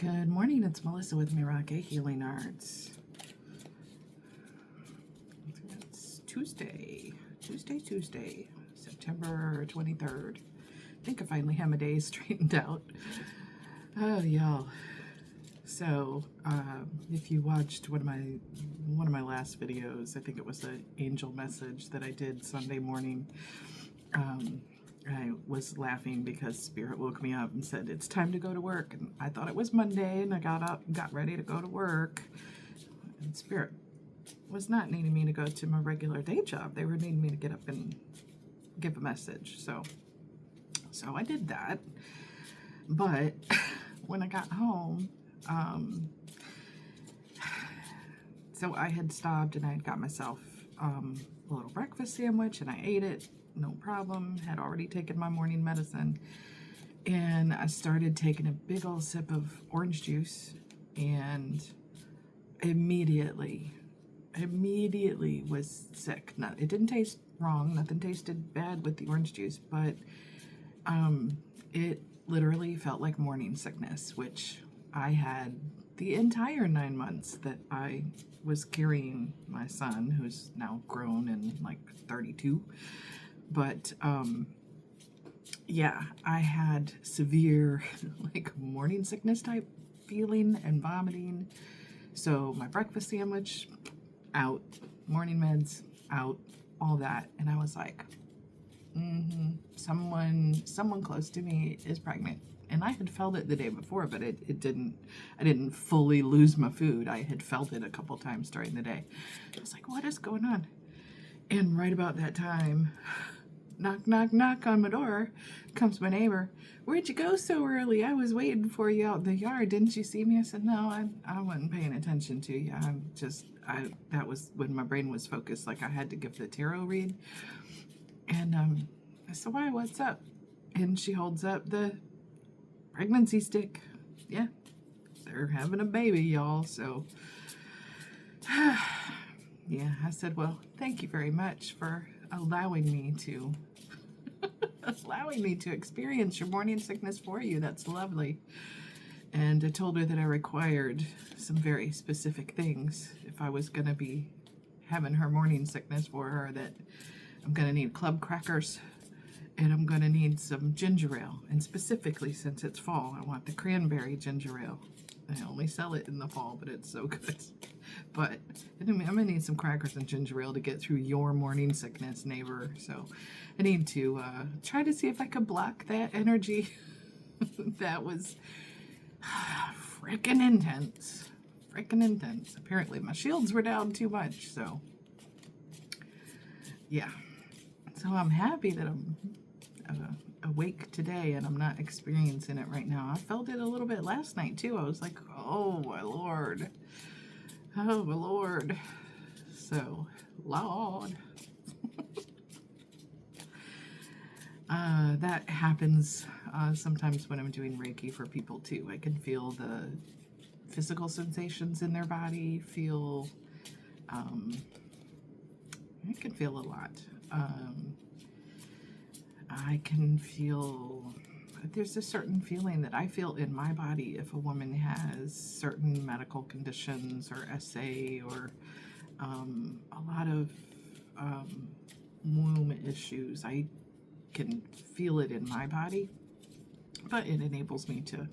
Good morning, it's Melissa with Meraki Healing Arts. It's Tuesday, September 23rd. I think I finally have my days straightened out. Oh, y'all. So, if you watched one of my last videos, I think it was an angel message that I did Sunday morning. I was laughing because Spirit woke me up and said, it's time to go to work. And I thought it was Monday, and I got up and got ready to go to work. And Spirit was not needing me to go to my regular day job. They were needing me to get up and give a message. So I did that. But when I got home, so I had stopped and I had got myself a little breakfast sandwich, and I ate it. No problem. Had already taken my morning medicine, and I started taking a big old sip of orange juice, and immediately was sick. It didn't taste wrong. Nothing tasted bad with the orange juice, but it literally felt like morning sickness, which I had the entire 9 months that I was carrying my son, who's now grown and like 32. But, yeah, I had severe, like, morning sickness type feeling and vomiting. So my breakfast sandwich, out. Morning meds, out. All that. And I was like, someone close to me is pregnant. And I had felt it the day before, but I didn't fully lose my food. I had felt it a couple times during the day. I was like, what is going on? And right about that time, knock, knock, knock on my door, comes my neighbor. Where'd you go so early? I was waiting for you out in the yard. Didn't you see me? I said, no, I wasn't paying attention to you. That was when my brain was focused. Like I had to give the tarot read. And I said, why, what's up? And she holds up the pregnancy stick. Yeah, they're having a baby, y'all. So, yeah, I said, well, thank you very much for allowing me to experience your morning sickness for you. That's lovely. And I told her that I required some very specific things if I was going to be having her morning sickness for her, that I'm going to need club crackers and I'm going to need some ginger ale. And specifically, since it's fall, I want the cranberry ginger ale. I only sell it in the fall, but it's so good. But I'm going to need some crackers and ginger ale to get through your morning sickness, neighbor. So I need to try to see if I could block that energy. That was freaking intense. Apparently my shields were down too much. So yeah. So I'm happy that I'm awake today and I'm not experiencing it right now. I felt it a little bit last night too. I was like, oh my Lord. So, Lord. That happens sometimes when I'm doing Reiki for people too. I can feel the physical sensations in their body, I can feel a lot. I can feel, there's a certain feeling that I feel in my body if a woman has certain medical conditions or SA or a lot of womb issues. I can feel it in my body, but it enables me to,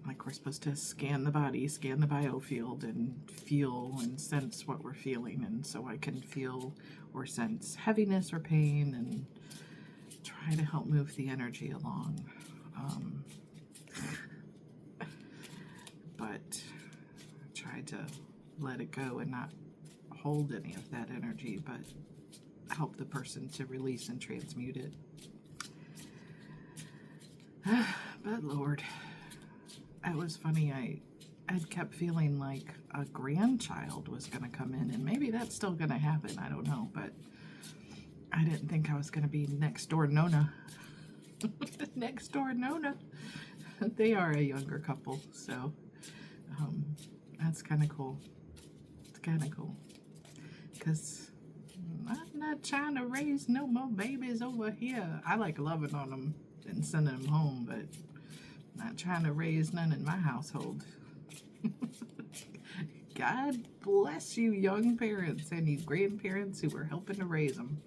like we're supposed to scan the body, scan the biofield, and feel and sense what we're feeling. And so I can feel or sense heaviness or pain and try to help move the energy along. But try to let it go and not hold any of that energy, but help the person to release and transmute it. But Lord, it was funny. I kept feeling like a grandchild was going to come in, and maybe that's still going to happen. I don't know, but I didn't think I was going to be next door Nona. Next door Nona. They are a younger couple, so that's kind of cool. It's kind of cool. Because I'm not trying to raise no more babies over here. I like loving on them and sending them home, but Not trying to raise none in my household. God bless you young parents and you grandparents who were helping to raise them.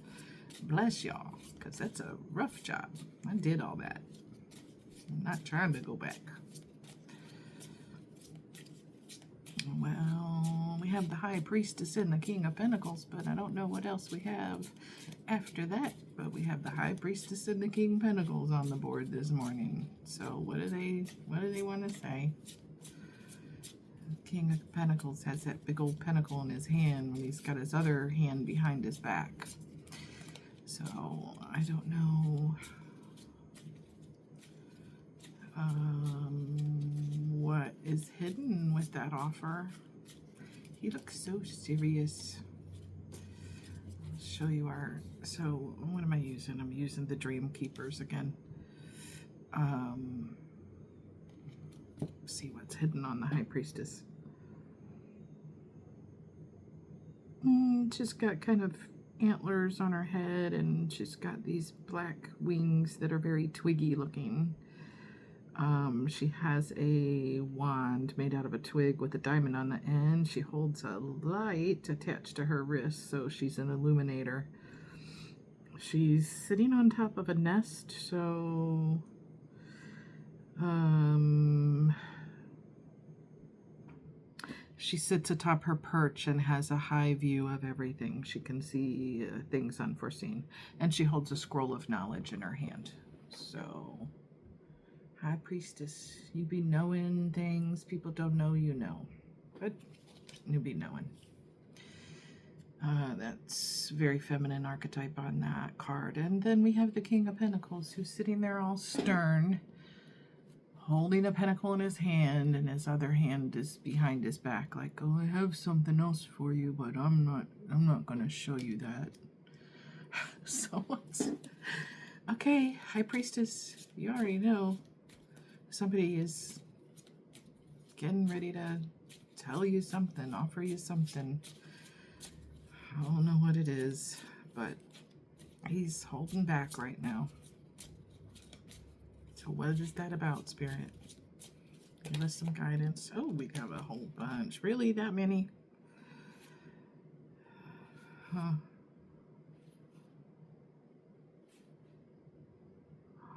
Bless y'all, because that's a rough job. I did all that. I'm not trying to go back. Well, we have the High Priestess and the King of Pentacles, but I don't know what else we have after that. But we have the High Priestess and the King of Pentacles on the board this morning. So what do they want to say? King of Pentacles has that big old pentacle in his hand when he's got his other hand behind his back. So I don't know what is hidden with that offer. He looks so serious. I'll show you so what am I using? I'm using the Dream Keepers again. See what's hidden on the High Priestess. She's got kind of antlers on her head, and she's got these black wings that are very twiggy looking. She has a wand made out of a twig with a diamond on the end. She holds a light attached to her wrist, so she's an illuminator. She's sitting on top of a nest, so she sits atop her perch and has a high view of everything. She can see things unforeseen. And she holds a scroll of knowledge in her hand. So, High Priestess, you be knowing things people don't know you know. But you be knowing. That's very feminine archetype on that card. And then we have the King of Pentacles, who's sitting there all stern, holding a pentacle in his hand, and his other hand is behind his back, like, oh, I have something else for you, but I'm not gonna show you that. So what's okay, High Priestess, you already know somebody is getting ready to tell you something, offer you something. I don't know what it is, but he's holding back right now. So what is that about, Spirit? Give us some guidance. Oh, we have a whole bunch. Really? That many? Huh.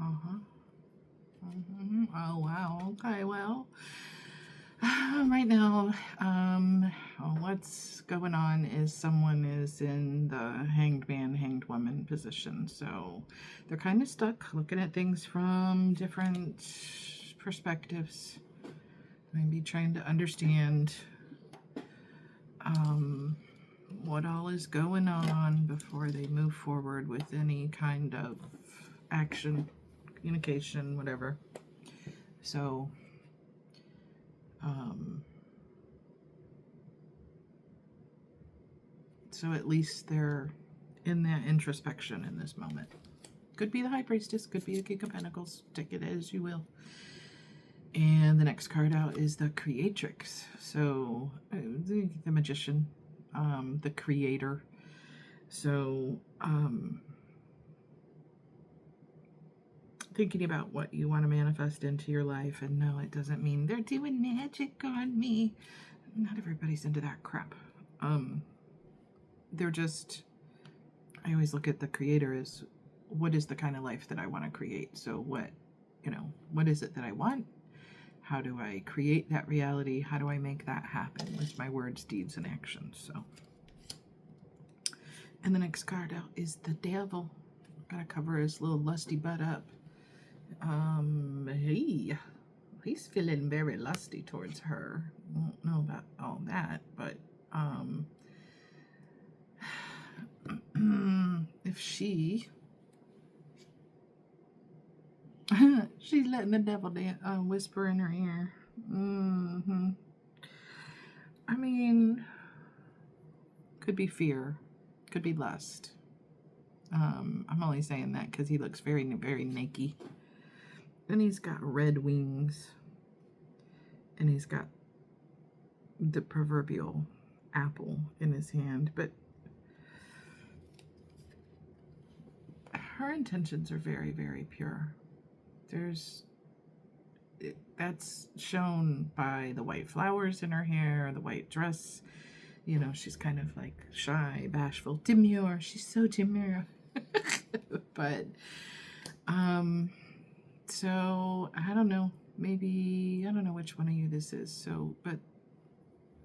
Uh-huh. Oh, wow. Okay, well, right now, what's going on is someone is in the hanged man, hanged woman position. So they're kind of stuck looking at things from different perspectives. Maybe trying to understand what all is going on before they move forward with any kind of action, communication, whatever. So so at least they're in that introspection in this moment. Could be the High Priestess, could be the King of Pentacles. Take it as you will. And the next card out is the Creatrix. So the Magician, the Creator. So thinking about what you want to manifest into your life. And no, it doesn't mean they're doing magic on me. Not everybody's into that crap. They're just, I always look at the Creator as, what is the kind of life that I want to create? So what is it that I want? How do I create that reality? How do I make that happen with my words, deeds, and actions? So, and the next card out is the Devil. Gotta cover his little lusty butt up. He's feeling very lusty towards her. I don't know about all that, but if she's letting the devil whisper in her ear. I mean, could be fear, could be lust. I'm only saying that because he looks very, very naked. Then he's got red wings, and he's got the proverbial apple in his hand. But her intentions are very, very pure. There's that's shown by the white flowers in her hair, the white dress. You know, she's kind of like shy, bashful, demure. She's so demure. But, so I don't know. Maybe, I don't know which one of you this is. So, but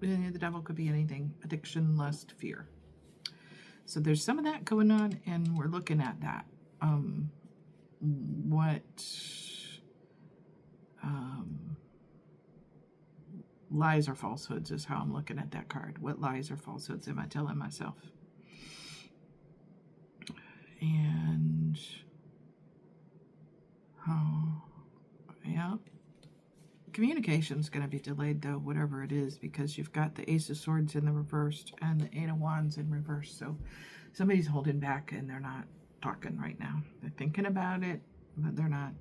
the devil could be anything: addiction, lust, fear. So there's some of that going on, and we're looking at that. What lies or falsehoods is how I'm looking at that card. What lies or falsehoods am I telling myself? And yeah, communication's going to be delayed though, whatever it is, because you've got the Ace of Swords in the reversed and the Eight of Wands in reverse. So somebody's holding back and they're not talking right now. They're thinking about it, but they're not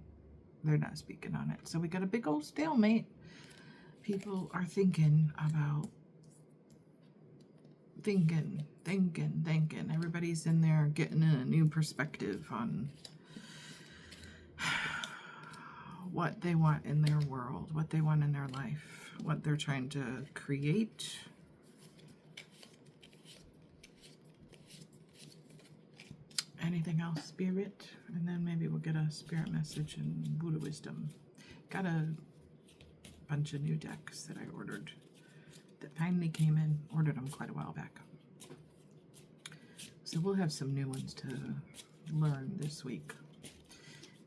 speaking on it. So we got a big old stalemate. People are thinking about thinking. Everybody's in there getting a new perspective on what they want in their world, what they want in their life, what they're trying to create. Anything else, Spirit? And then maybe we'll get a Spirit message and Buddha wisdom. Got a bunch of new decks that I ordered that finally came in. Ordered them quite a while back. So we'll have some new ones to learn this week.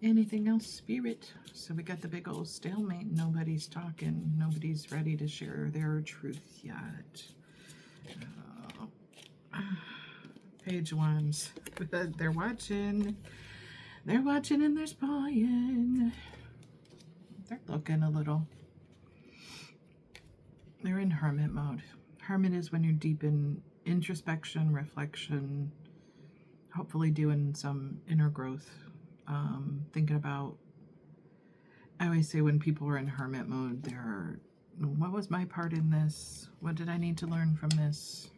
Anything else, Spirit? So we got the big old stalemate. Nobody's talking. Nobody's ready to share their truth yet. Page ones. They're watching. They're watching and they're spying. They're looking a little. They're in hermit mode. Hermit is when you're deep in introspection, reflection, hopefully doing some inner growth. Thinking about, I always say when people are in hermit mode, they're, what was my part in this? What did I need to learn from this?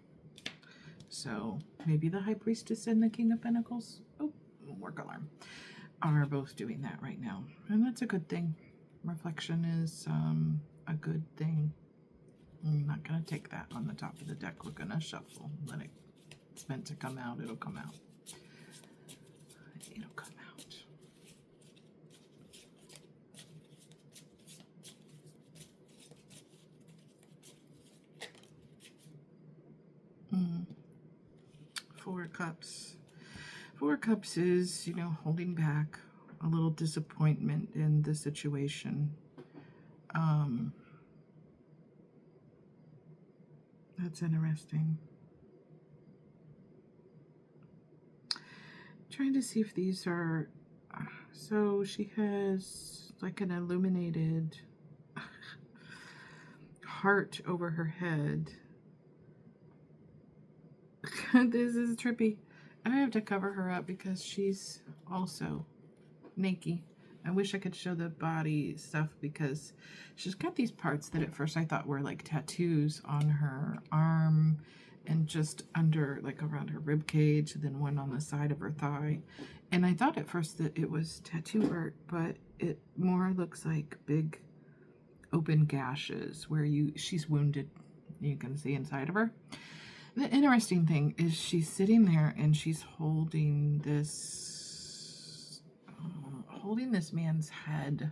So maybe the High Priestess and the King of Pentacles, oh, work alarm, are both doing that right now. And that's a good thing. Reflection is a good thing. I'm not going to take that on the top of the deck. We're going to shuffle. Let it, it's meant to come out. It'll come out. It'll come out. Four of Cups. Four of Cups is, you know, holding back, a little disappointment in the situation. That's interesting. Trying to see if these are, so she has like an illuminated heart over her head. This is trippy. I have to cover her up because she's also naked. I wish I could show the body stuff because she's got these parts that at first I thought were like tattoos on her arm and just under, like around her rib cage, and then one on the side of her thigh. And I thought at first that it was tattoo art, but it more looks like big open gashes where she's wounded. You can see inside of her. The interesting thing is she's sitting there and she's holding this man's head,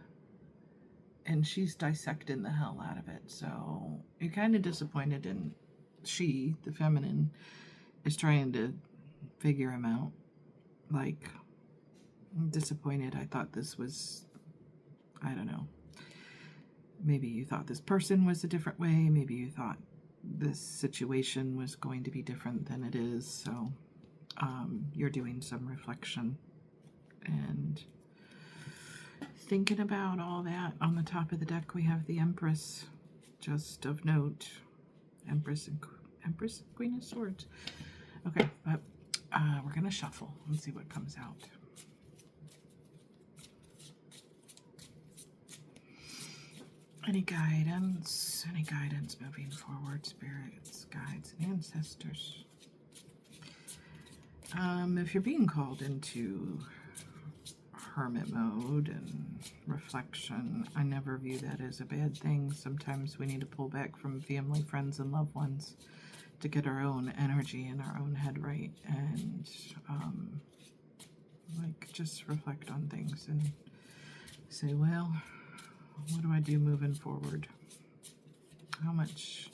and she's dissecting the hell out of it. So you're kind of disappointed, and she, the feminine, is trying to figure him out. Like, I'm disappointed. I thought this was, I don't know. Maybe you thought this person was a different way. Maybe you thought this situation was going to be different than it is. So you're doing some reflection and thinking about all that. On the top of the deck we have the Empress, just of note. Empress, Queen of Swords. Okay, but we're gonna shuffle and see what comes out. Any guidance moving forward, spirits, guides, and ancestors. If you're being called into hermit mode and reflection. I never view that as a bad thing. Sometimes we need to pull back from family, friends, and loved ones to get our own energy and our own head right, and like just reflect on things and say, well, what do I do moving forward? How much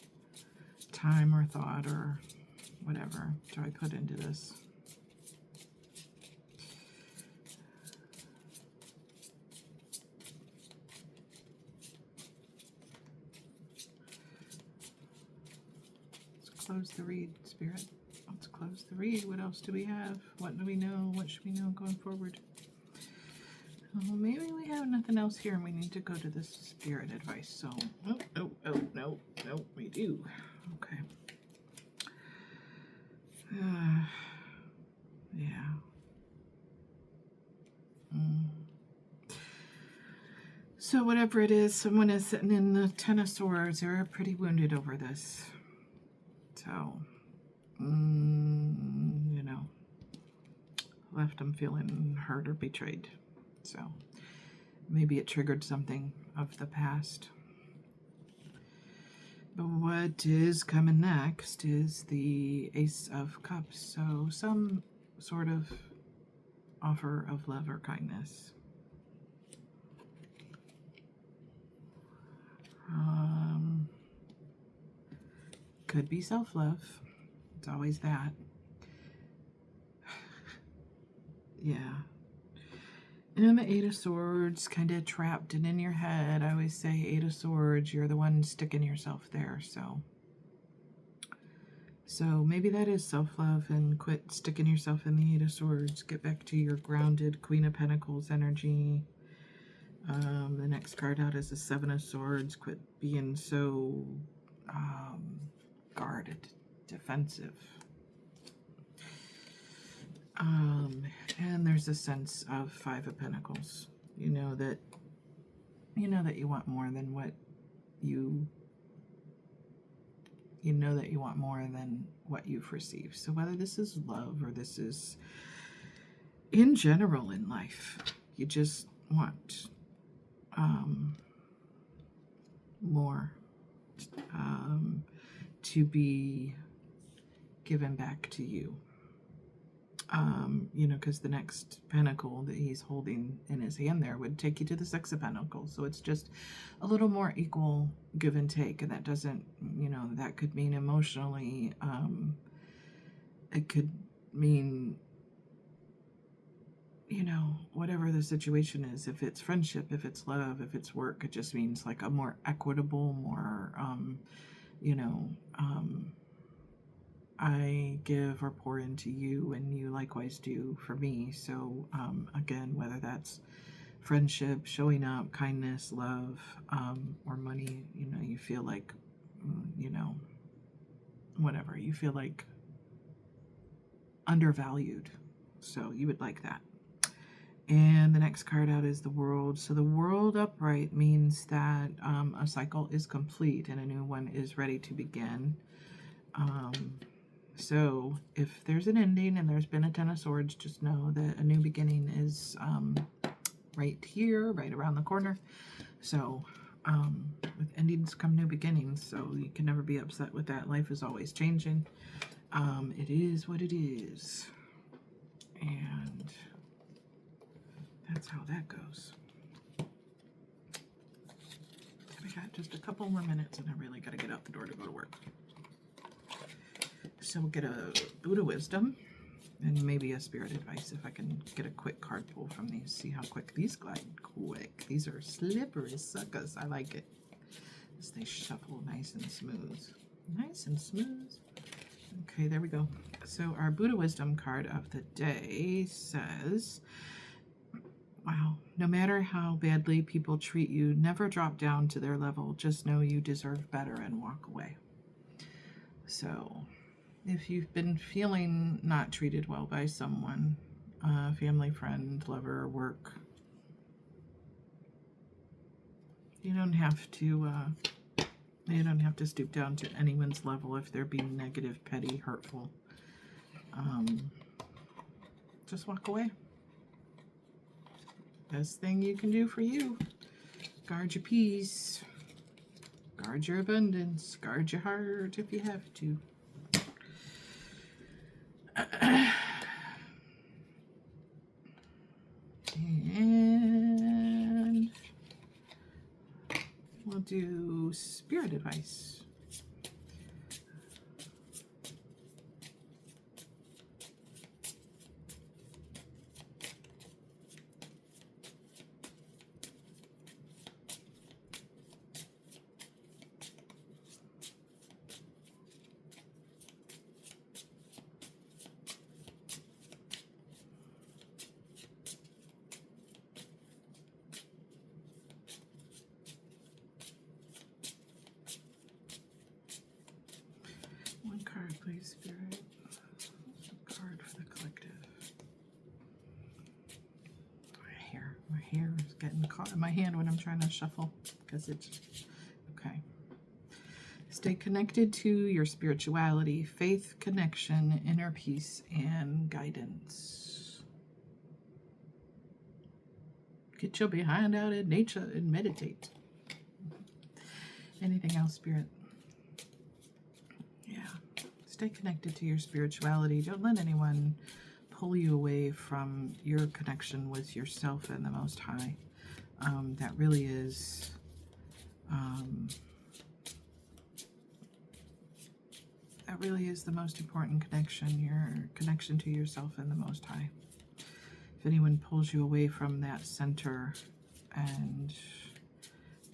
time or thought or whatever do I put into this? Let's close the read, Spirit. Let's close the read. What else do we have? What do we know? What should we know going forward? Oh, maybe we have nothing else here and we need to go to this spirit advice. So, no, we do. Okay. Yeah. So whatever it is, someone is sitting in the Ten of Swords. They're pretty wounded over this. So, you know, left them feeling hurt or betrayed. So maybe it triggered something of the past. But what is coming next is the Ace of Cups. So some sort of offer of love or kindness. Could be self-love. It's always that. Yeah. And the Eight of Swords, kind of trapped and in your head. I always say Eight of Swords, you're the one sticking yourself there. So maybe that is self-love, and quit sticking yourself in the Eight of Swords. Get back to your grounded Queen of Pentacles energy. The next card out is the Seven of Swords. Quit being so guarded, defensive. And there's a sense of Five of Pentacles. You know that you want more than what you want more than what you've received. So whether this is love or this is in general in life, you just want more to be given back to you. You know, because the next pentacle that he's holding in his hand there would take you to the Six of Pentacles. So it's just a little more equal give and take. And that doesn't, you know, that could mean emotionally. It could mean, you know, whatever the situation is. If it's friendship, if it's love, if it's work, it just means like a more equitable, more, you know, I give or pour into you and you likewise do for me. So again, whether that's friendship, showing up, kindness, love, or money, you know, you feel like, you know, whatever, you feel like undervalued. So you would like that. And the next card out is the World. So the World upright means that a cycle is complete and a new one is ready to begin. So if there's an ending and there's been a Ten of Swords, just know that a new beginning is right here, right around the corner. So with endings come new beginnings, so you can never be upset with that. Life is always changing. It is what it is. And that's how that goes. We got just a couple more minutes and I really got to get out the door to go to work. So we'll get a Buddha Wisdom and maybe a Spirit Advice if I can get a quick card pull from these. See how quick these glide. Quick. These are slippery suckers. I like it. As they shuffle nice and smooth. Nice and smooth. Okay, there we go. So our Buddha Wisdom card of the day says, wow, no matter how badly people treat you, never drop down to their level. Just know you deserve better and walk away. So if you've been feeling not treated well by someone, family, friend, lover, work, you don't have to stoop down to anyone's level if they're being negative, petty, hurtful. Just walk away. Best thing you can do for you. Guard your peace. Guard your abundance. Guard your heart if you have to. And we'll do spirit advice. One card, please, Spirit. A card for the collective. My hair is getting caught in my hand when I'm trying to shuffle because it's okay. Stay connected to your spirituality, faith, connection, inner peace, and guidance. Get your behind out in nature and meditate. Anything else, Spirit? Yeah. Stay connected to your spirituality. Don't let anyone pull you away from your connection with yourself and the Most High. That really is the most important connection, your connection to yourself and the Most High. If anyone pulls you away from that center and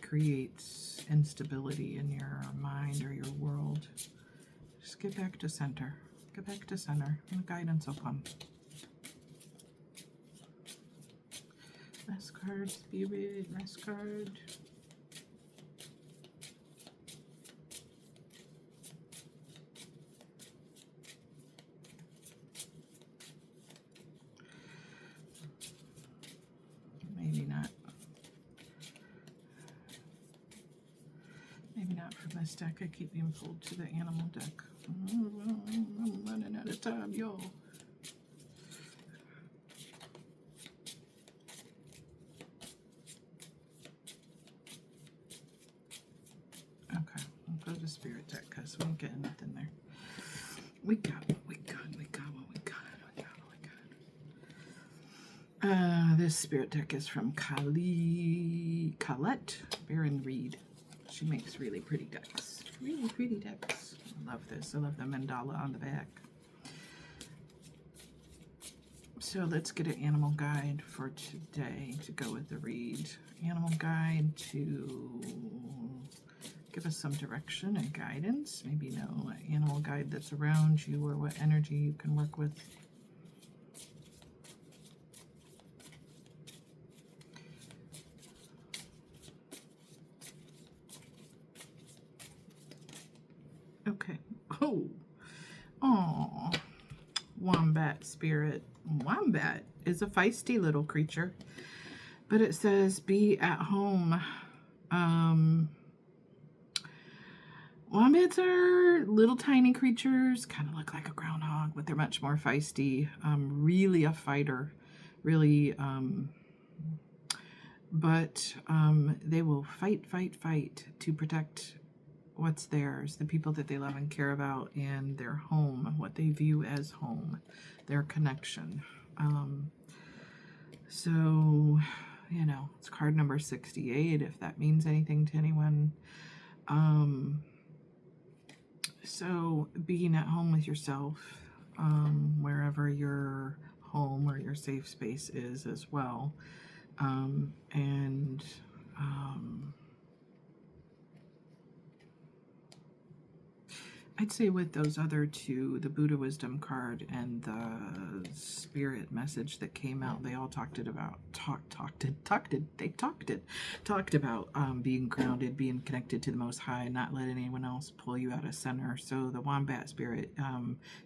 creates instability in your mind or your world, just get back to center. Get back to center, and the guidance will come. Last card, Spirit, last card. Maybe not. Maybe not from this deck. I keep being pulled to the animal deck. I'm running out of time, y'all. Okay, we'll go to Spirit deck because we ain't getting nothing there. We got what we got. This Spirit deck is from Colette Baron Reed. She makes really pretty decks. Really pretty decks. I love this. I love the mandala on the back. So let's get an animal guide for today to go with the read. Animal guide to give us some direction and guidance. Maybe know an animal guide that's around you or what energy you can work with. Okay. Oh, Wombat Spirit. Wombat is a feisty little creature, but it says be at home. Wombats are little tiny creatures, kind of look like a groundhog, but they're much more feisty. Really a fighter, really. But they will fight to protect what's theirs, the people that they love and care about, and their home, what they view as home, their connection. So, you know, it's card number 68, if that means anything to anyone. So being at home with yourself, wherever your home or your safe space is as well. I'd say with those other two, the Buddha Wisdom card and the Spirit message that came out, they all talked about being grounded, being connected to the Most High, not letting anyone else pull you out of center. So the Wombat Spirit,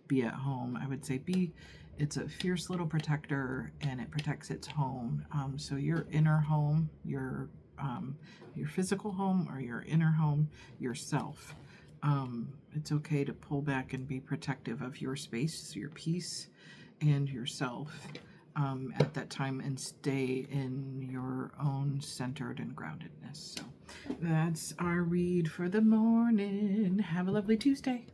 be at home. I would say it's a fierce little protector, and it protects its home. So your inner home, your physical home, or your inner home, yourself. It's okay to pull back and be protective of your space, your peace, and yourself. at that time and stay in your own centered and groundedness. So that's our read for the morning. Have a lovely Tuesday.